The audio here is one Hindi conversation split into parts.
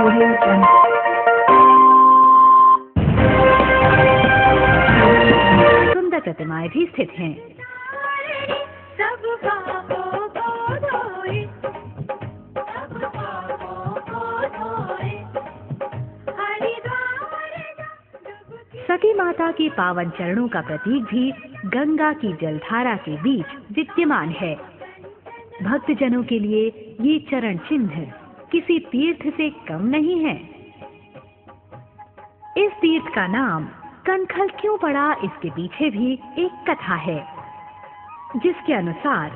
Audio Jungle। सुंदर प्रतिमाएं भी स्थित हैं। सती माता के पावन चरणों का प्रतीक भी गंगा की जलधारा के बीच विद्यमान है। भक्तजनों के लिए ये चरण चिन्ह किसी तीर्थ से कम नहीं है। इस तीर्थ का नाम कनखल क्यों पड़ा, इसके पीछे भी एक कथा है, जिसके अनुसार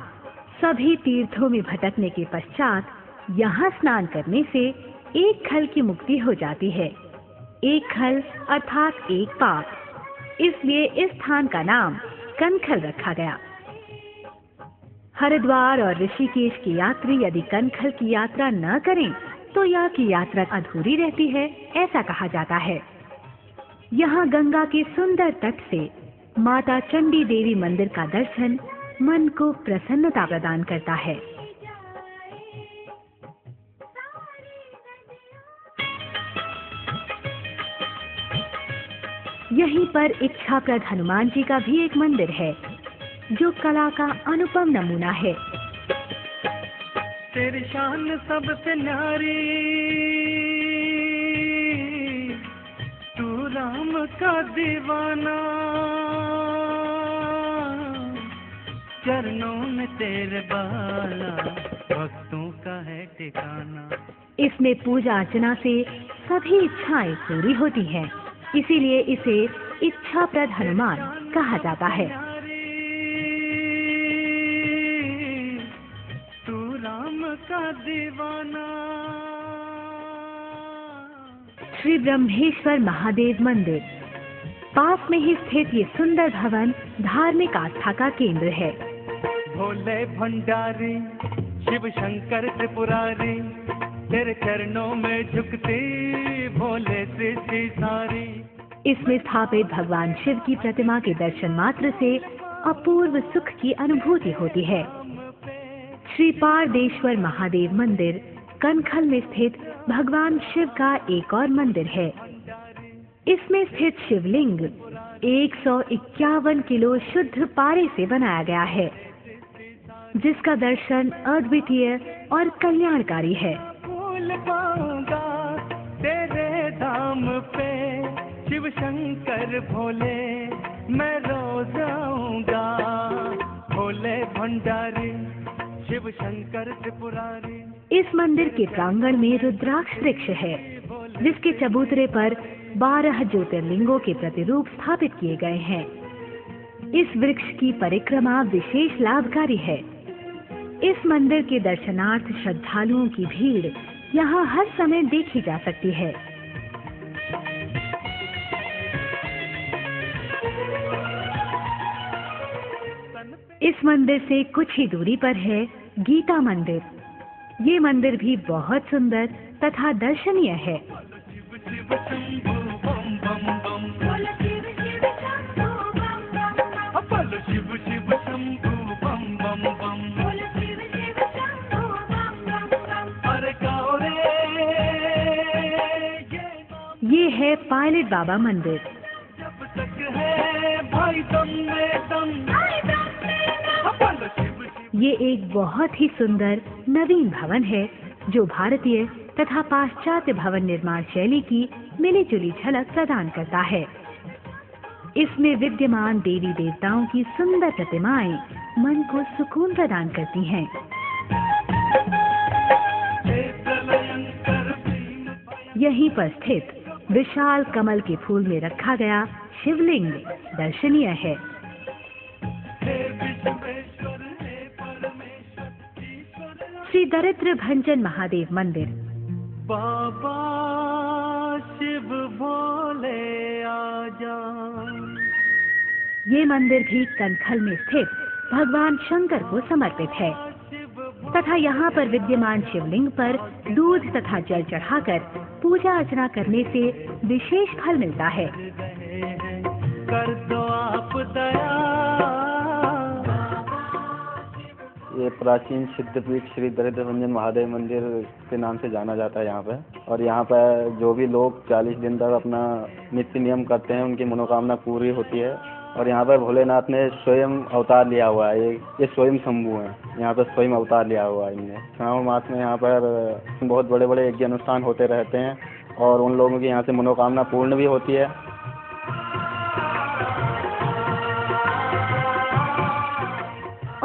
सभी तीर्थों में भटकने के पश्चात यहाँ स्नान करने से एक खल की मुक्ति हो जाती है। एक खल अर्थात एक पाप, इसलिए इस स्थान का नाम कनखल रखा गया। हरिद्वार और ऋषिकेश के यात्री यदि कनखल की यात्रा न करें तो यहाँ की यात्रा अधूरी रहती है, ऐसा कहा जाता है। यहाँ गंगा के सुंदर तट से माता चंडी देवी मंदिर का दर्शन मन को प्रसन्नता प्रदान करता है। यहीं पर इच्छाप्रद हनुमान जी का भी एक मंदिर है, जो कला का अनुपम नमूना है। तेरी शान सबसे न्यारी, तू राम का दीवाना, चरणों में तेरे बाला, भक्तों का है ठिकाना। इसमें पूजा अर्चना से सभी इच्छाएं पूरी होती हैं, इसीलिए इसे इच्छाप्रद हनुमान कहा जाता है। तू राम का दीवाना। श्री ब्रह्मेश्वर महादेव मंदिर पास में ही स्थित ये सुंदर भवन धार्मिक आस्था का केंद्र है। भोले भंडारी शिव शंकर त्रिपुरारी, तेरे चरणों में झुकती भोले सृष्टि सारी। इसमें स्थापित भगवान शिव की प्रतिमा के दर्शन मात्र से अपूर्व सुख की अनुभूति होती है। श्री पारदेश्वर महादेव मंदिर कनखल में स्थित भगवान शिव का एक और मंदिर है। इसमें स्थित शिवलिंग 151 किलो शुद्ध पारे से बनाया गया है, जिसका दर्शन अद्वितीय और कल्याणकारी है। फूल पाऊंगा तेरे धाम पे, शिव शंकर भोले मैं रोज आऊंगा। भोले भंडारी शिव शंकर त्रिपुरारी। इस मंदिर के प्रांगण में रुद्राक्ष वृक्ष है, जिसके चबूतरे पर 12 ज्योतिर्लिंगों के प्रतिरूप स्थापित किए गए हैं। इस वृक्ष की परिक्रमा विशेष लाभकारी है। इस मंदिर के दर्शनार्थ श्रद्धालुओं की भीड़ यहाँ हर समय देखी जा सकती है। इस मंदिर से कुछ ही दूरी पर है गीता मंदिर। ये मंदिर भी बहुत सुंदर तथा दर्शनीय है। ये है पायलट बाबा मंदिर। ये एक बहुत ही सुंदर नवीन भवन है, जो भारतीय तथा पाश्चात्य भवन निर्माण शैली की मिली-जुली झलक प्रदान करता है। इसमें विद्यमान देवी देवताओं की सुंदर प्रतिमाएं मन को सुकून प्रदान करती हैं। यहीं पर स्थित विशाल कमल के फूल में रखा गया शिवलिंग दर्शनीय है। श्री दरिद्र भंजन महादेव मंदिर। बाबा शिव भोले आजा। ये मंदिर भी कनखल में स्थित भगवान शंकर को समर्पित है तथा यहाँ पर विद्यमान शिवलिंग पर दूध तथा जल चढ़ाकर पूजा अर्चना करने से विशेष फल मिलता है। कर दो आप दया। ये प्राचीन सिद्धपीठ श्री दरिद्र भंजन महादेव मंदिर के नाम से जाना जाता है यहाँ पे। और यहाँ पर जो भी लोग 40 दिन तक अपना नित्य नियम करते हैं उनकी मनोकामना पूरी होती है। और यहाँ पर भोलेनाथ ने स्वयं अवतार लिया हुआ है, ये स्वयं शंभू हैं, यहाँ पर स्वयं अवतार लिया हुआ है इनने। श्रावण मास में यहाँ पर बहुत बड़े बड़े यज्ञ अनुष्ठान होते रहते हैं और उन लोगों की यहाँ से मनोकामना पूर्ण भी होती है।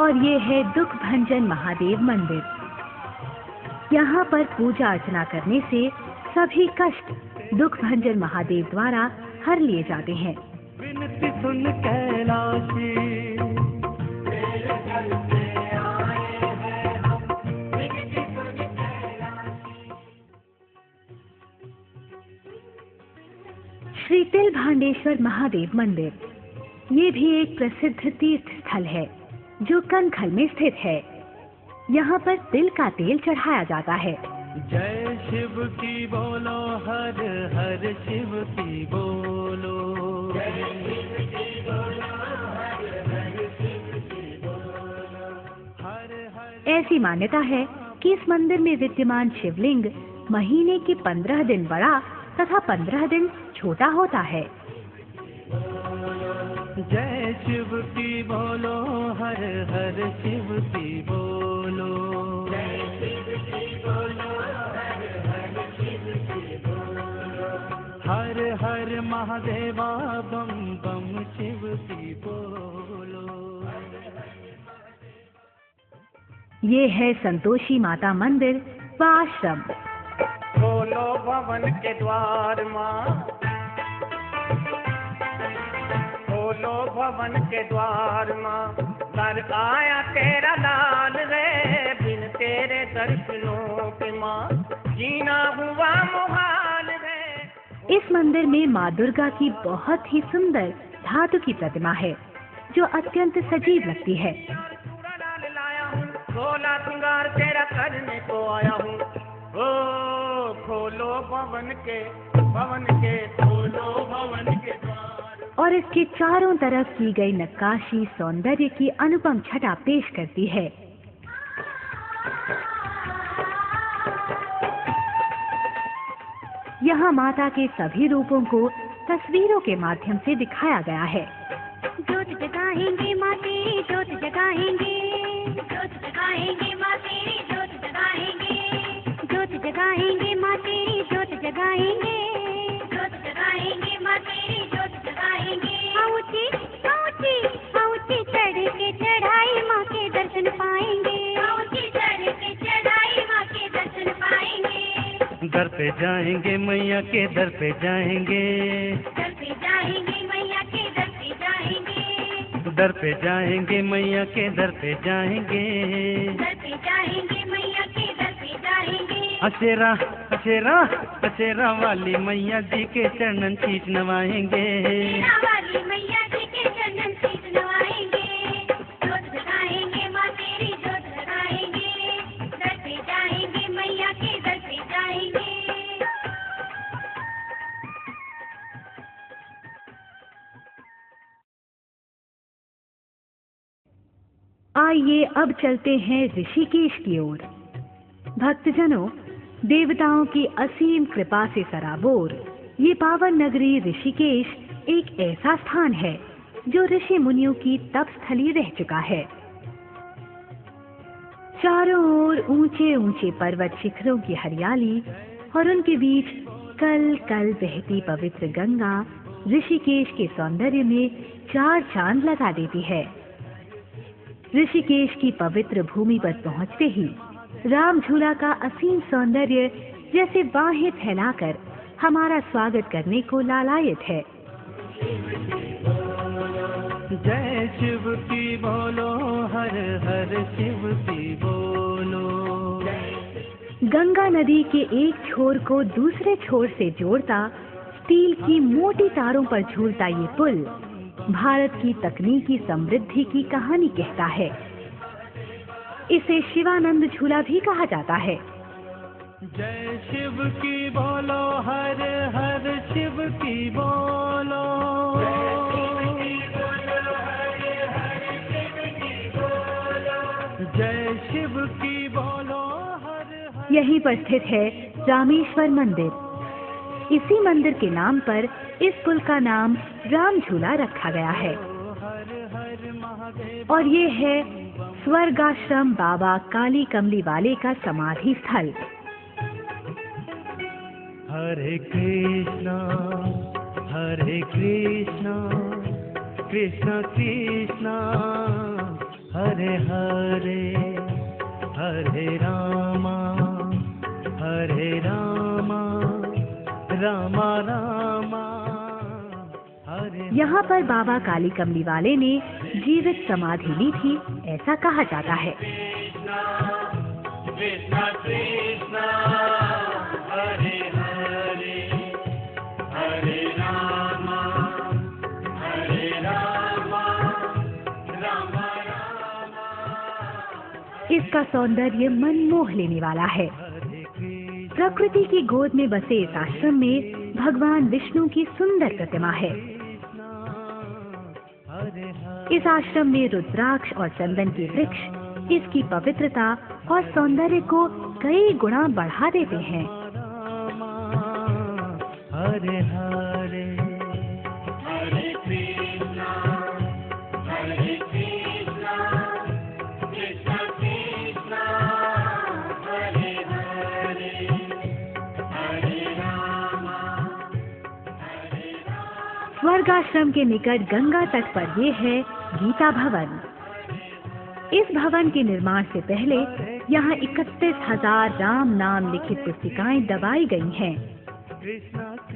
और ये है दुख भंजन महादेव मंदिर। यहाँ पर पूजा अर्चना करने से सभी कष्ट दुख भंजन महादेव द्वारा हर लिए जाते हैं। विनती सुन कैलाशी, श्री तिलभांडेश्वर महादेव मंदिर, ये भी एक प्रसिद्ध तीर्थ स्थल है जो कनखल में स्थित है। यहाँ पर तिल का तेल चढ़ाया जाता है। जय शिव की बोलो, हर हर शिव की बोलो। ऐसी मान्यता है कि इस मंदिर में विद्यमान शिवलिंग महीने के 15 दिन बड़ा तथा 15 दिन छोटा होता है। जय शिव की बोलो, हर हर शिव की बोलो। हर हर महादेवा, बम बम शिव की बोलो। ये है संतोषी माता मंदिर व आश्रम। खोलो भवन के द्वार माँ, खोलो भवन के द्वार माँ, कर आया तेरा लाल रे, बिन तेरे दर्शनों के माँ जीना हुआ मुहाल रे। इस मंदिर में माँ दुर्गा की बहुत ही सुंदर धातु की प्रतिमा है जो अत्यंत सजीव लगती है। खोला श्रृंगार तेरा करने को आया हूँ, ओ खोलो भवन के खोलो भवन के द्वार। और इसके चारों तरफ की गई नक्काशी सौंदर्य की अनुपम छटा पेश करती है। यहाँ माता के सभी रूपों को तस्वीरों के माध्यम से दिखाया गया है। जोत जगाएंगे माँ तेरी, जोत जगाएंगे, जोत जगाएंगे माँ तेरी, जोत जगाएंगे, जोत जगाएंगे माँ तेरी, जोत जगाएंगे, जोत जगाएंगे माँ तेरी, जोत जगाएंगे। ऊंची ऊंची ऊंची चढ़ के चढ़ाई माँ के दर्शन पाएंगे, ऊंची चढ़ के चढ़ाई माँ के दर्शन पाएंगे। दर पे जाएंगे मैया के दर पे जाएंगे, दर पे जाएंगे मैया के दर पे जाएंगे, दर पे जाएंगे मैया के दर पे जाएंगे, दर पे जाएंगे मैया के दर पे जाएंगे। अचेरा अचेरा अचेरा वाली मैया जी के चरणन शीश नवाएंगे, तेरा वाली मैया जी के चरणन शीश नवाएंगे। जोत जगाएंगे माँ तेरी, जोत जगाएंगे, दर पे जाएंगे मैया के दर पे जाएंगे। आइए अब चलते हैं ऋषिकेश की ओर। भक्तजनों, देवताओं की असीम कृपा से सराबोर ये पावन नगरी ऋषिकेश एक ऐसा स्थान है जो ऋषि मुनियों की तपस्थली रह चुका है। चारों ओर ऊंचे ऊंचे पर्वत शिखरों की हरियाली और उनके बीच कल कल बहती पवित्र गंगा ऋषिकेश के सौंदर्य में चार चांद लगा देती है। ऋषिकेश की पवित्र भूमि पर पहुंचते ही राम झूला का असीम सौंदर्य जैसे बाहें फैलाकर हमारा स्वागत करने को लालायित है। जय शिव की बोलो, हर हर शिव की बोलो। गंगा नदी के एक छोर को दूसरे छोर से जोड़ता स्टील की मोटी तारों पर झूलता ये पुल भारत की तकनीकी समृद्धि की कहानी कहता है। इसे शिवानंद झूला भी कहा जाता है। जय शिव की बोलो, हर हर शिव की बोलो। जय यहीं पर स्थित है रामेश्वर मंदिर। इसी मंदिर के नाम पर इस पुल का नाम राम झूला रखा गया है। और ये है स्वर्गाश्रम बाबा काली कमली वाले का समाधि स्थल। हरे कृष्णा कृष्ण कृष्णा हरे हरे, हरे रामा रामा रामा हरे। यहाँ पर बाबा काली कमली वाले ने जीवित समाधि ली थी, ऐसा कहा जाता है। कृष्णा कृष्णा हरे हरे, हरे रामा रामा रामा। इसका सौंदर्य मन मोह लेने वाला है। प्रकृति की गोद में बसे इस आश्रम में भगवान विष्णु की सुंदर प्रतिमा है। इस आश्रम में रुद्राक्ष और चंदन के वृक्ष इसकी पवित्रता और सौंदर्य को कई गुना बढ़ा देते हैं। हरे हरे, हरे कृष्णा कृष्ण कृष्णा हरे हरे, हरे रामा स्वर्गाश्रम के निकट गंगा तट पर ये है गीता भवन। इस भवन के निर्माण से पहले यहाँ 31,000 राम नाम लिखित पुस्तिकाएं दबाई गई हैं।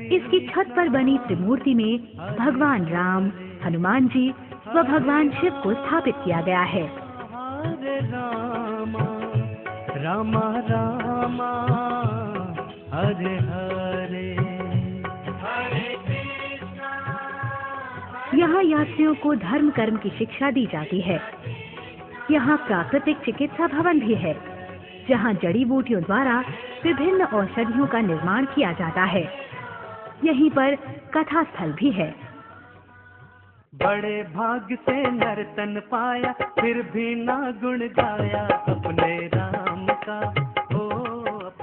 इसकी छत पर बनी त्रिमूर्ति में भगवान राम, हनुमान जी व भगवान शिव को स्थापित किया गया है। हरे रामा रामा रामा हरे हरे, हरे कृष्णा। यहाँ यात्रियों को धर्म कर्म की शिक्षा दी जाती है। यहाँ प्राकृतिक चिकित्सा भवन भी है, जहाँ जड़ी बूटियों द्वारा विभिन्न औषधियों का निर्माण किया जाता है। यहीं पर कथा स्थल भी है। बड़े भाग से नर्तन पाया, फिर भी ना गुण गाया अपने राम का।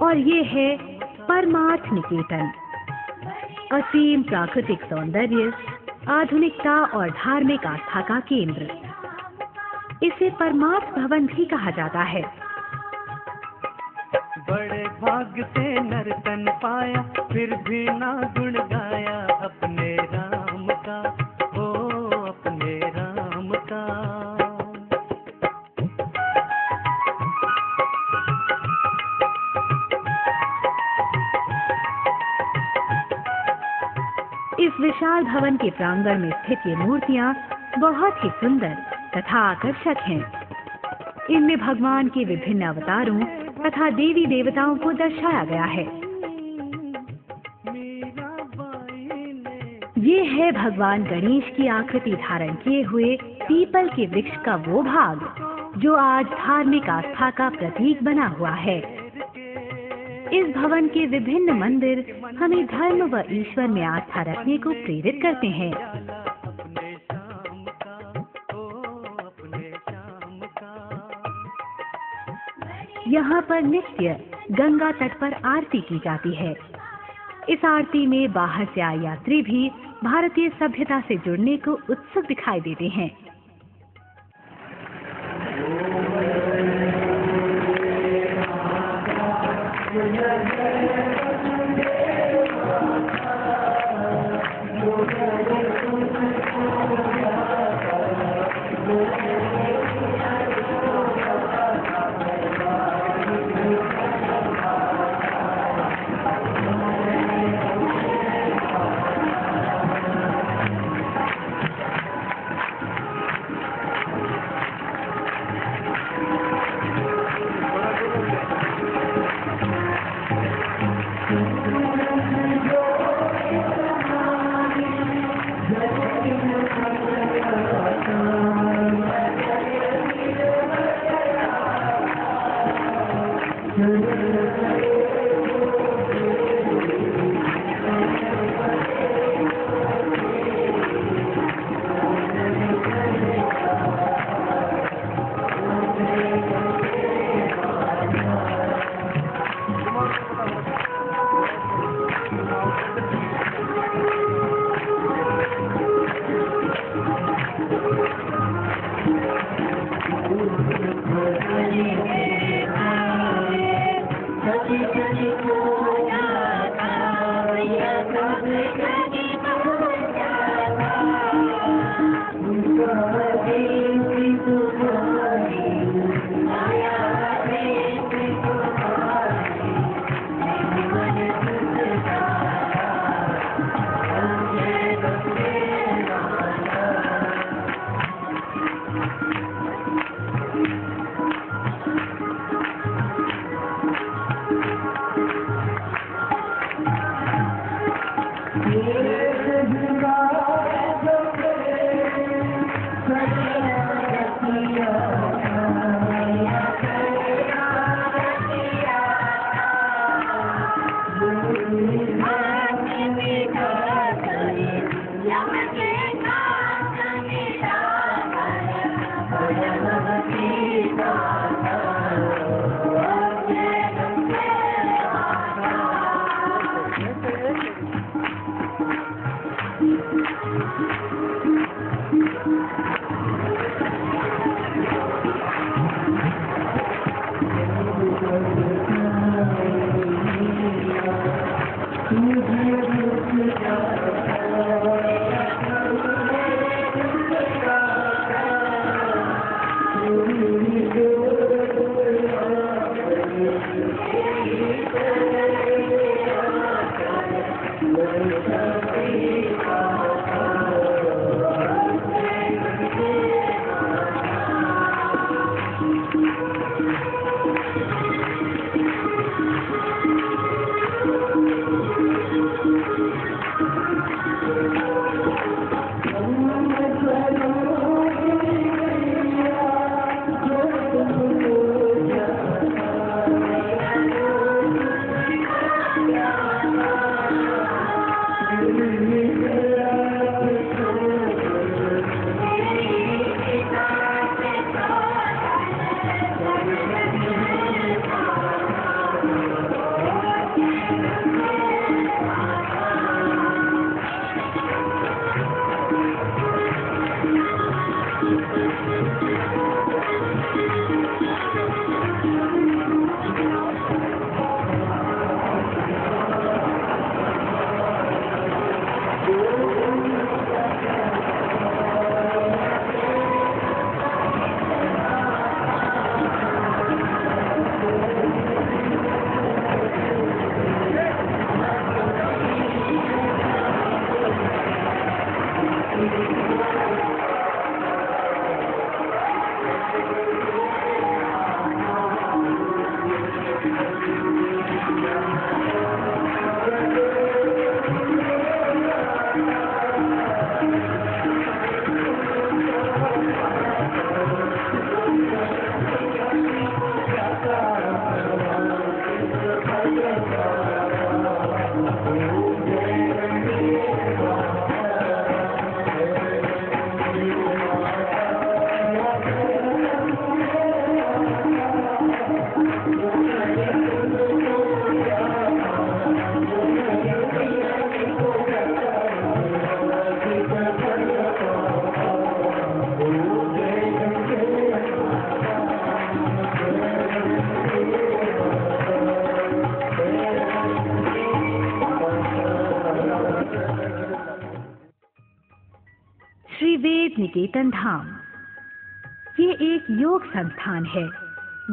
और ये है परमार्थ निकेतन। असीम प्राकृतिक सौंदर्य, आधुनिकता और धार्मिक आस्था का केंद्र। इसे परमार्थ भवन भी कहा जाता है। बड़े भाग से नर्तन पाया, फिर भी ना गुण गाया अपने राम का, अपने राम का। इस विशाल भवन के प्रांगण में स्थित ये मूर्तियां बहुत ही सुंदर तथा आकर्षक हैं। इनमें भगवान के विभिन्न अवतारों तथा देवी देवताओं को दर्शाया गया है। ये है भगवान गणेश की आकृति धारण किए हुए पीपल के वृक्ष का वो भाग जो आज धार्मिक आस्था का प्रतीक बना हुआ है। इस भवन के विभिन्न मंदिर हमें धर्म व ईश्वर में आस्था रखने को प्रेरित करते हैं। यहाँ पर नित्य गंगा तट पर आरती की जाती है। इस आरती में बाहर से आए यात्री भी भारतीय सभ्यता से जुड़ने को उत्सुक दिखाई देते हैं। श्री वेद निकेतन धाम ये एक योग संस्थान है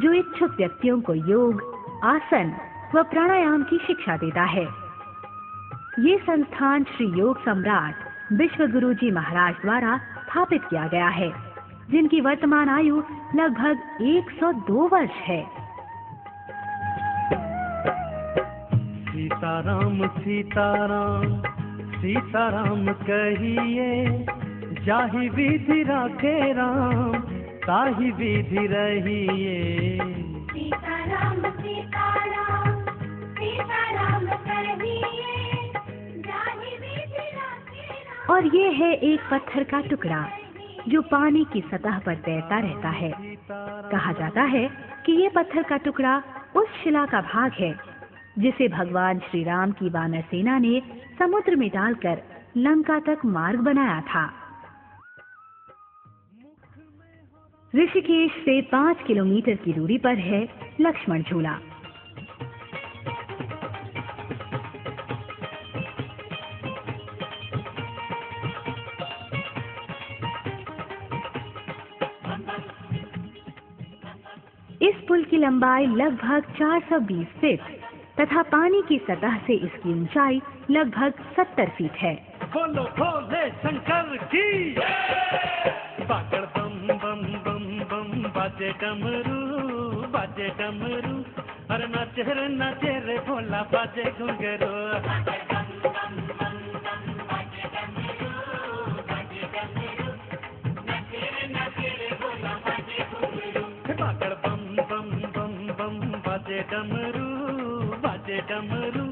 जो इच्छुक व्यक्तियों को योग, आसन व प्राणायाम की शिक्षा देता है। ये संस्थान श्री योग सम्राट विश्व गुरु जी महाराज द्वारा स्थापित किया गया है, जिनकी वर्तमान आयु लगभग 102 वर्ष है। सीताराम सीताराम सीताराम कहिए, जाहि विधि राखे राम ताहि विधि रहिए। सीताराम सीताराम सीताराम कहिए, जाहि विधि राखे राम। और ये है एक पत्थर का टुकड़ा जो पानी की सतह पर तैरता रहता है। कहा जाता है कि ये पत्थर का टुकड़ा उस शिला का भाग है जिसे भगवान श्री राम की वानर सेना ने समुद्र में डालकर लंका तक मार्ग बनाया था। ऋषिकेश से 5 किलोमीटर की दूरी पर है लक्ष्मण झूला। इस पुल की लंबाई लगभग 420 फीट तथा पानी की सतह से इसकी ऊंचाई लगभग 70 फीट है। बोलो भोले शंकर की बागड़ बम बम बम बम बाजे डमरू अरे नाचे रे भोला बाजे घुंघरू बागड़ बम बम बम बम बाजे डमरू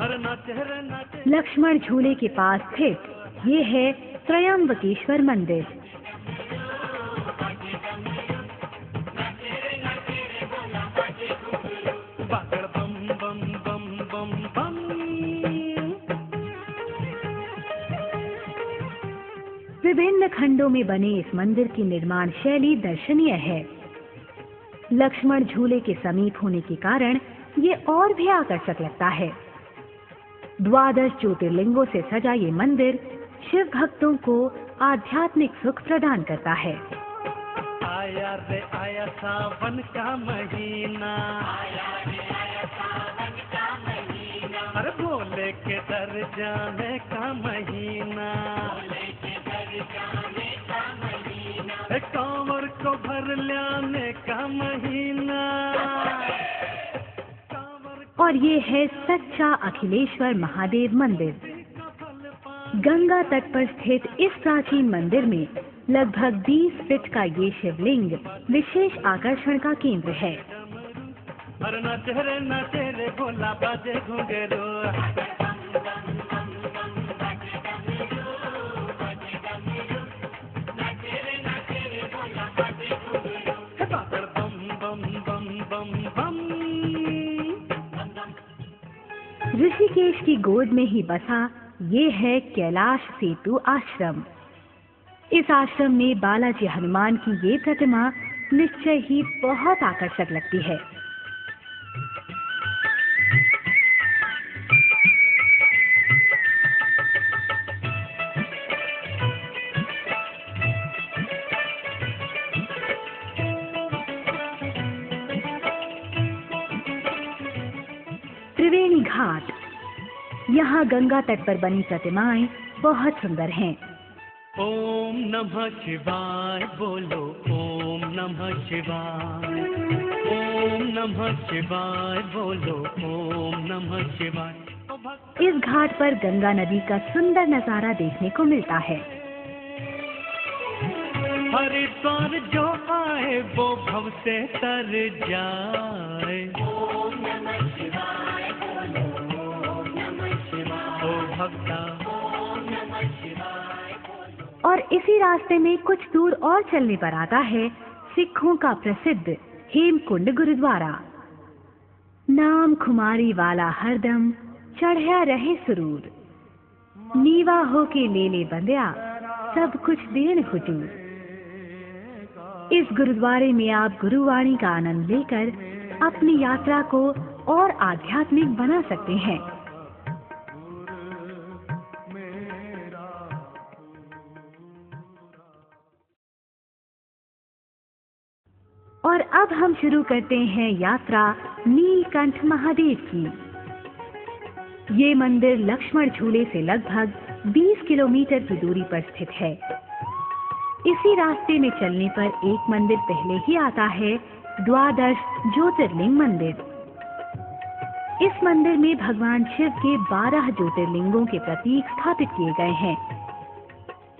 अरे नाचे रे नाचे। लक्ष्मण झूले के पास स्थित ये है त्रयंबकेश्वर मंदिर। बागड़ बम बम बम बम बम। विभिन्न खंडों में बने इस मंदिर की निर्माण शैली दर्शनीय है। लक्ष्मण झूले के समीप होने के कारण ये और भी आकर्षक लगता है। 12 ज्योतिर्लिंगों से सजा ये मंदिर शिव भक्तों को आध्यात्मिक सुख प्रदान करता है। आया रे आया सावन का महीना, अरे भोले के दर जाने का महीना, कांवर को भर लाने का महीना। और ये है सच्चा अखिलेश्वर महादेव मंदिर। गंगा तट पर स्थित इस प्राचीन मंदिर में लगभग 20 फीट का ये शिवलिंग विशेष आकर्षण का केंद्र है। अरे नाचे रे भोला बाजे घुंघरू ऋषिकेश की गोद में ही बसा ये है कैलाश सेतु आश्रम। इस आश्रम में बालाजी हनुमान की ये प्रतिमा निश्चय ही बहुत आकर्षक लगती है। त्रिवेणी घाट, यहाँ गंगा तट पर बनी प्रतिमाएं बहुत सुंदर हैं। ओम नमः शिवाय बोलो, ओम नमः शिवाय, ओम नमः शिवाय बोलो, ओम नमः शिवाय। इस घाट पर गंगा नदी का सुंदर नजारा देखने को मिलता है। हरिद्वार जो आए वो भव से तर जाए। ओम नमः शिवाय बोलो, ओम नमः शिवाय। ओ भक्ता ओम नमः शिवाय बोलो। और इसी रास्ते में कुछ दूर और चलने पर आता है सिखों का प्रसिद्ध हेमकुंड गुरुद्वारा। नाम खुमारी वाला हरदम चढ़या रहे सुरूर, नीवा हो के ले बंदिया सब कुछ देन हुजूर। इस गुरुद्वारे में आप गुरुवाणी का आनंद लेकर अपनी यात्रा को और आध्यात्मिक बना सकते हैं। और अब हम शुरू करते हैं यात्रा नीलकंठ महादेव की। ये मंदिर लक्ष्मण झूले से लगभग 20 किलोमीटर की दूरी पर स्थित है। इसी रास्ते में चलने पर एक मंदिर पहले ही आता है, 12 ज्योतिर्लिंग मंदिर। इस मंदिर में भगवान शिव के 12 ज्योतिर्लिंगों के प्रतीक स्थापित किए गए हैं।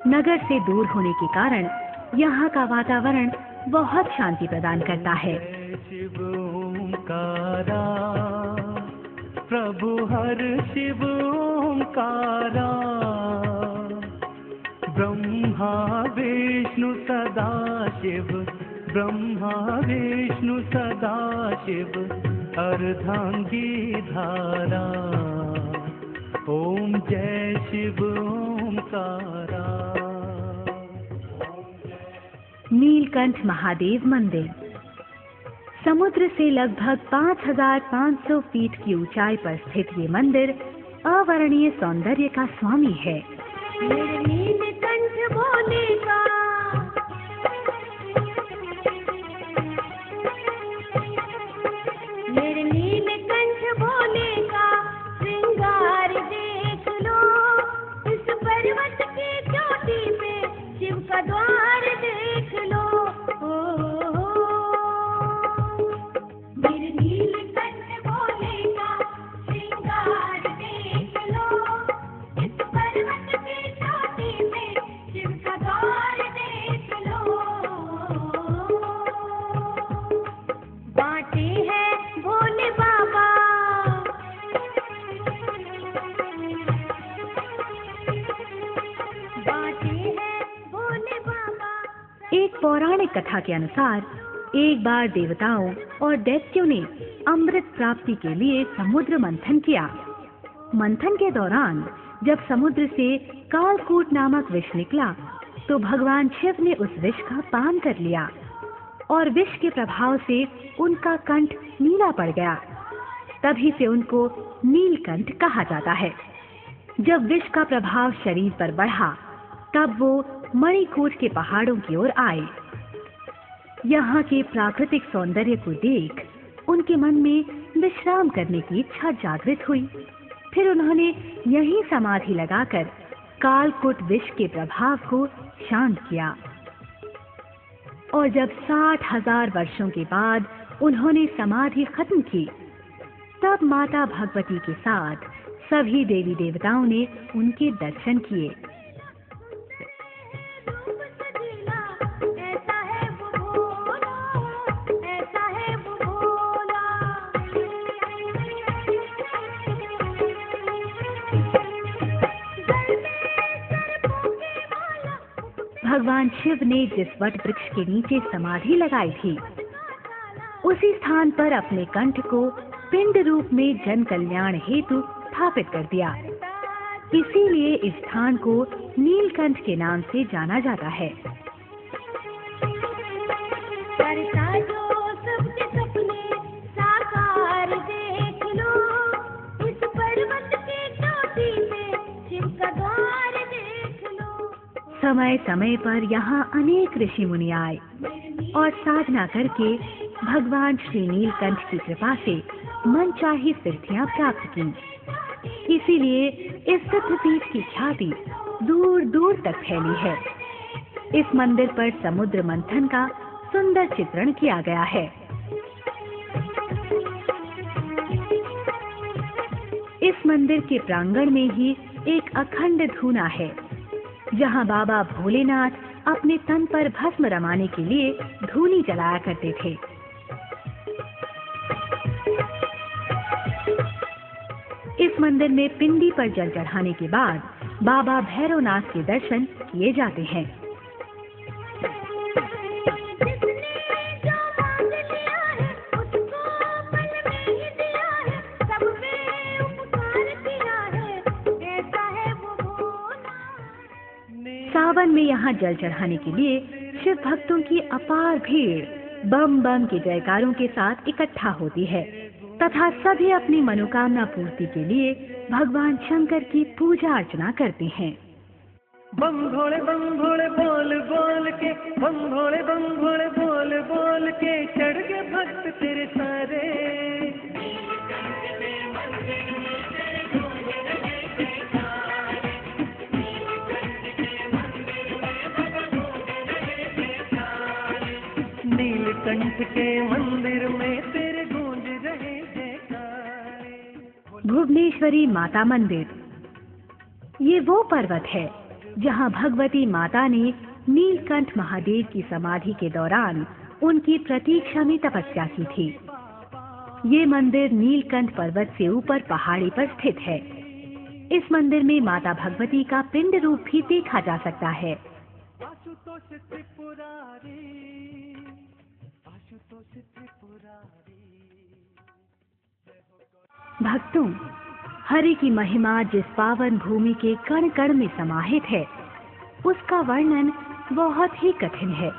नगर से दूर होने के कारण यहाँ का वातावरण बहुत शांति प्रदान करता है। शिव ओंकारा प्रभु हर शिव ओंकारा, ब्रह्मा विष्णु सदा शिव, ब्रह्मा विष्णु सदा शिव, अर्धांगी धारा। ओम जय शिव ओंकारा। नीलकंठ महादेव मंदिर समुद्र से लगभग 5500 फीट की ऊंचाई पर स्थित ये मंदिर अवर्णनीय सौंदर्य का स्वामी है। नीलकंठ बोलेगा पौराणिक कथा के अनुसार एक बार देवताओं और दैत्यों ने अमृत प्राप्ति के लिए समुद्र मंथन किया। मंथन के दौरान जब समुद्र से कालकूट नामक विष निकला तो भगवान शिव ने उस विष का पान कर लिया और विष के प्रभाव से उनका कंठ नीला पड़ गया। तभी से उनको नीलकंठ कहा जाता है। जब विष का प्रभाव शरीर पर बढ़ा तब वो मणिकूट के पहाड़ों की ओर आए। यहाँ के प्राकृतिक सौंदर्य को देख उनके मन में विश्राम करने की इच्छा जागृत हुई। फिर उन्होंने यहीं समाधि लगाकर कालकूट विष के प्रभाव को शांत किया। और जब 60,000 वर्षों के बाद उन्होंने समाधि खत्म की तब माता भगवती के साथ सभी देवी देवताओं ने उनके दर्शन किए। भगवान शिव ने जिस वट वृक्ष के नीचे समाधि लगाई थी उसी स्थान पर अपने कंठ को पिंड रूप में जन कल्याण हेतु स्थापित कर दिया। इसीलिए इस स्थान को नीलकंठ के नाम से जाना जाता है। समय समय पर यहाँ अनेक ऋषि मुनि आए और साधना करके भगवान श्री नीलकंठ की कृपा से मनचाही सिद्धियां प्राप्त की। इसीलिए इस सिद्धपीठ की ख्याति दूर दूर तक फैली है। इस मंदिर पर समुद्र मंथन का सुंदर चित्रण किया गया है। इस मंदिर के प्रांगण में ही एक अखंड धूना है जहां बाबा भोलेनाथ अपने तन पर भस्म रमाने के लिए धूनी जलाया करते थे। इस मंदिर में पिंडी पर जल चढ़ाने के बाद बाबा भैरवनाथ के दर्शन किए जाते हैं। सावन में यहाँ जल चढ़ाने के लिए शिव भक्तों की अपार भीड़ बम बम के जयकारों के साथ इकट्ठा होती है तथा सभी अपनी मनोकामना पूर्ति के लिए भगवान शंकर की पूजा अर्चना करते हैं। बम भोले बोल बोल के, बम भोले बोल बोल के चढ़ के भक्त तेरे सारे। नीलकंठ के मंदिर में तेरे गूंज रहे जयकारे। भुवनेश्वरी माता मंदिर ये वो पर्वत है जहां भगवती माता ने नीलकंठ महादेव की समाधि के दौरान उनकी प्रतीक्षा में तपस्या की थी। ये मंदिर नीलकंठ पर्वत से ऊपर पहाड़ी पर स्थित है। इस मंदिर में माता भगवती का पिंड रूप भी देखा जा सकता है। भक्तों, हरि की महिमा जिस पावन भूमि के कण कण में समाहित है उसका वर्णन बहुत ही कठिन है,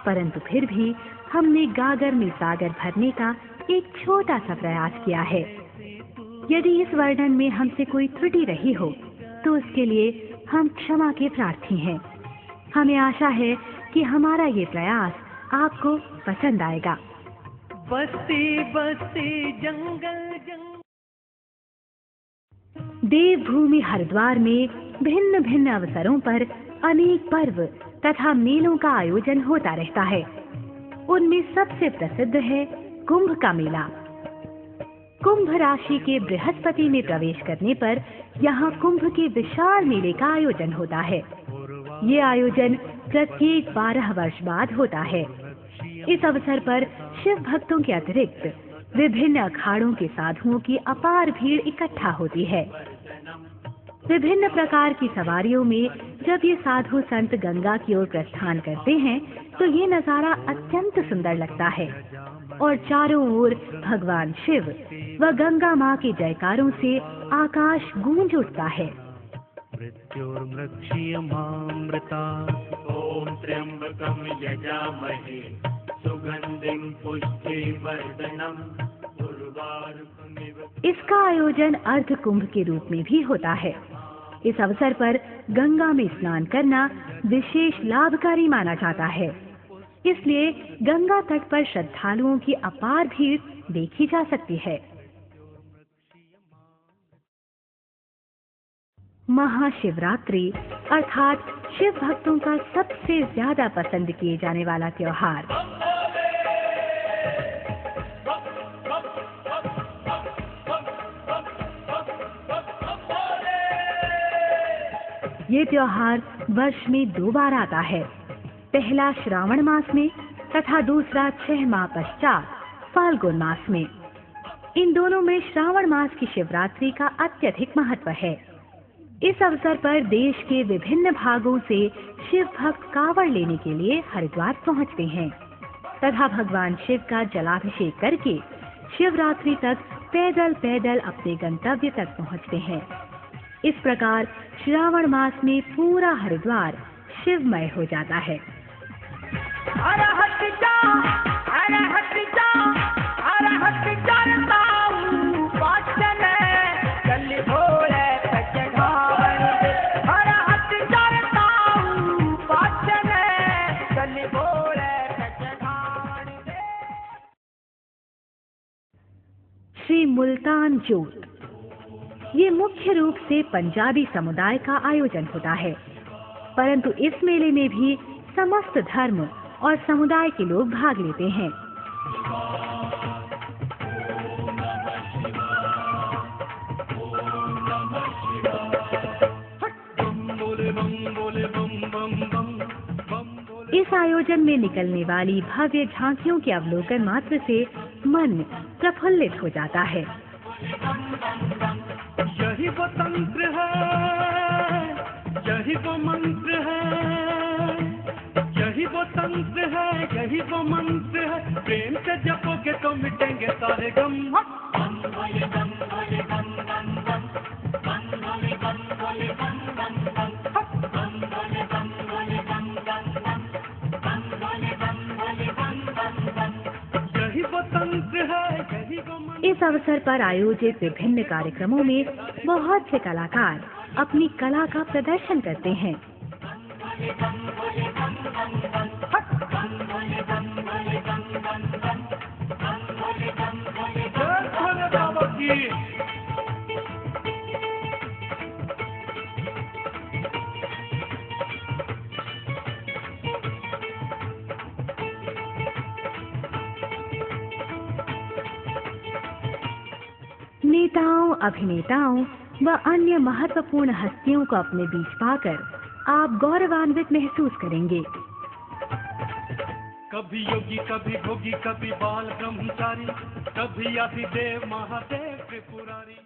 परंतु फिर भी हमने गागर में सागर भरने का एक छोटा सा प्रयास किया है। यदि इस वर्णन में हमसे कोई त्रुटि रही हो तो उसके लिए हम क्षमा के प्रार्थी हैं। हमें आशा है कि हमारा ये प्रयास आपको पसंद आएगा। बस्ती बस्ती जंगल जंगल। देवभूमि हरिद्वार में भिन्न भिन्न अवसरों पर अनेक पर्व तथा मेलों का आयोजन होता रहता है। उनमें सबसे प्रसिद्ध है कुंभ का मेला। कुंभ राशि के बृहस्पति में प्रवेश करने पर यहाँ कुंभ के विशाल मेले का आयोजन होता है। ये आयोजन प्रत्येक 12 वर्ष बाद होता है। इस अवसर पर शिव भक्तों के अतिरिक्त विभिन्न अखाड़ों के साधुओं की अपार भीड़ इकट्ठा होती है। विभिन्न प्रकार की सवारियों में जब ये साधु संत गंगा की ओर प्रस्थान करते हैं तो ये नजारा अत्यंत सुंदर लगता है और चारों ओर भगवान शिव व गंगा माँ के जयकारों से आकाश गूंज उठता है। मृत्युर्मृक्षीयमामृता ओम त्र्यंबकं यजामहे सुगंधिं पुष्टिवर्धनम् उर्वारुकमिव। इसका आयोजन अर्ध कुंभ के रूप में भी होता है। इस अवसर पर गंगा में स्नान करना विशेष लाभकारी माना जाता है, इसलिए गंगा तट पर श्रद्धालुओं की अपार भीड़ देखी जा सकती है। महाशिवरात्रि अर्थात शिव भक्तों का सबसे ज्यादा पसंद किए जाने वाला त्योहार। ये त्योहार वर्ष में 2 बार आता है, पहला श्रावण मास में तथा दूसरा 6 माह पश्चात फाल्गुन मास में। इन दोनों में श्रावण मास की शिवरात्रि का अत्यधिक महत्व है। इस अवसर पर देश के विभिन्न भागों से शिव भक्त कांवड़ लेने के लिए हरिद्वार पहुंचते हैं तथा भगवान शिव का जलाभिषेक करके शिवरात्रि तक पैदल पैदल अपने गंतव्य तक पहुंचते हैं। इस प्रकार श्रावण मास में पूरा हरिद्वार शिवमय हो जाता है। श्री मुल्तान जोत, ये मुख्य रूप से पंजाबी समुदाय का आयोजन होता है, परंतु इस मेले में भी समस्त धर्म और समुदाय के लोग भाग लेते हैं। इस आयोजन में निकलने वाली भव्य झांकियों के अवलोकन मात्र से मन प्रफुल्लित हो जाता है। यही वो तंत्र है, यही वो मंत्र है, यही वो तंत्र है, यही वो मंत्र है। प्रेम से जपोगे तो मिटेंगे सारे गम। यही वो तंत्र है, यही वो मंत्र। इस अवसर पर आयोजित विभिन्न कार्यक्रमों में बहुत से कलाकार अपनी कला का प्रदर्शन करते हैं। नेताओं, अभिनेताओं व अन्य महत्वपूर्ण हस्तियों को अपने बीच पाकर आप गौरवान्वित महसूस करेंगे। कभी योगी, कभी भोगी, कभी बाल ब्रह्मचारी, कभी आदिदेव महादेव त्रिपुरारी।